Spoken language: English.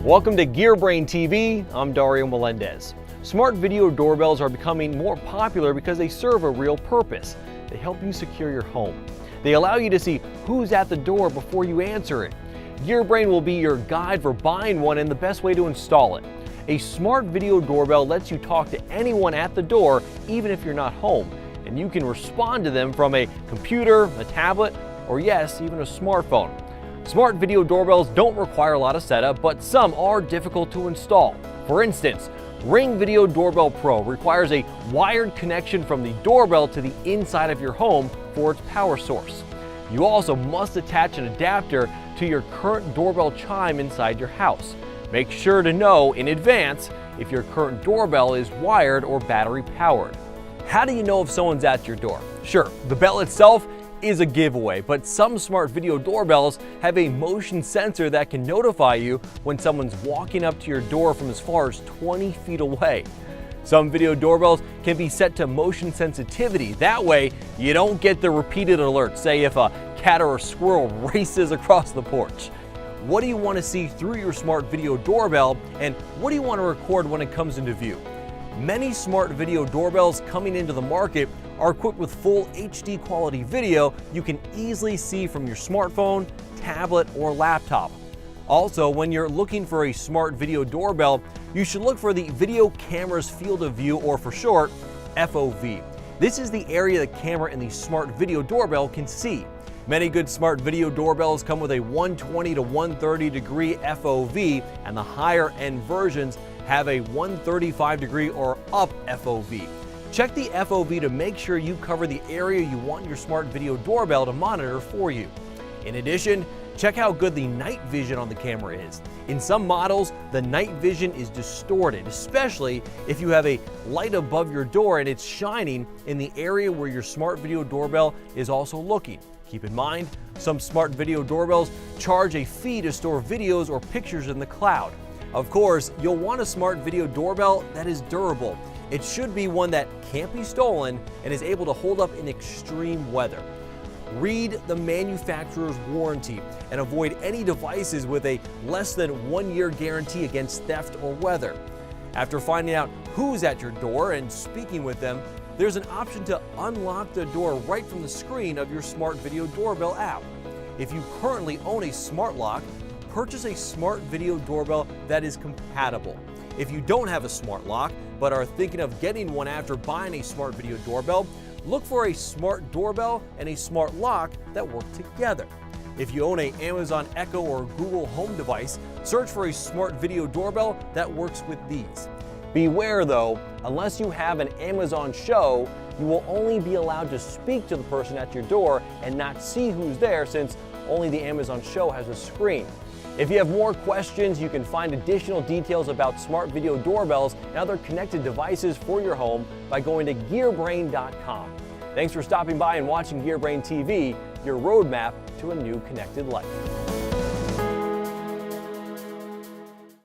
Welcome to GearBrain TV. I'm Dario Melendez. Smart video doorbells are becoming more popular because they serve a real purpose. They help you secure your home. They allow you to see who's at the door before you answer it. GearBrain will be your guide for buying one and the best way to install it. A smart video doorbell lets you talk to anyone at the door, even if you're not home, and you can respond to them from a computer, a tablet, or yes, even a smartphone. Smart video doorbells don't require a lot of setup, but some are difficult to install. For instance, Ring Video Doorbell Pro requires a wired connection from the doorbell to the inside of your home for its power source. You also must attach an adapter to your current doorbell chime inside your house. Make sure to know in advance if your current doorbell is wired or battery powered. How do you know if someone's at your door? Sure, the bell itself is a giveaway, but some smart video doorbells have a motion sensor that can notify you when someone's walking up to your door from as far as 20 feet away. Some video doorbells can be set to motion sensitivity. That way, you don't get the repeated alerts, say if a cat or a squirrel races across the porch. What do you want to see through your smart video doorbell, and what do you want to record when it comes into view? Many smart video doorbells coming into the market are equipped with full HD quality video you can easily see from your smartphone, tablet, or laptop. Also, when you're looking for a smart video doorbell, you should look for the Video Camera's Field of View, or for short, FOV. This is the area the camera in the smart video doorbell can see. Many good smart video doorbells come with a 120 to 130 degree FOV, and the higher end versions have a 135 degree or up FOV. Check the FOV to make sure you cover the area you want your smart video doorbell to monitor for you. In addition, check how good the night vision on the camera is. In some models, the night vision is distorted, especially if you have a light above your door and it's shining in the area where your smart video doorbell is also looking. Keep in mind, some smart video doorbells charge a fee to store videos or pictures in the cloud. Of course, you'll want a smart video doorbell that is durable. It should be one that can't be stolen and is able to hold up in extreme weather. Read the manufacturer's warranty and avoid any devices with a less than 1 year guarantee against theft or weather. After finding out who's at your door and speaking with them, there's an option to unlock the door right from the screen of your smart video doorbell app. If you currently own a smart lock, purchase a smart video doorbell that is compatible. If you don't have a smart lock but are thinking of getting one after buying a smart video doorbell, look for a smart doorbell and a smart lock that work together. If you own an Amazon Echo or Google Home device, search for a smart video doorbell that works with these. Beware though, unless you have an Amazon Show, you will only be allowed to speak to the person at your door and not see who's there, since only the Amazon Show has a screen. If you have more questions, you can find additional details about smart video doorbells and other connected devices for your home by going to GearBrain.com. Thanks for stopping by and watching GearBrain TV, your roadmap to a new connected life.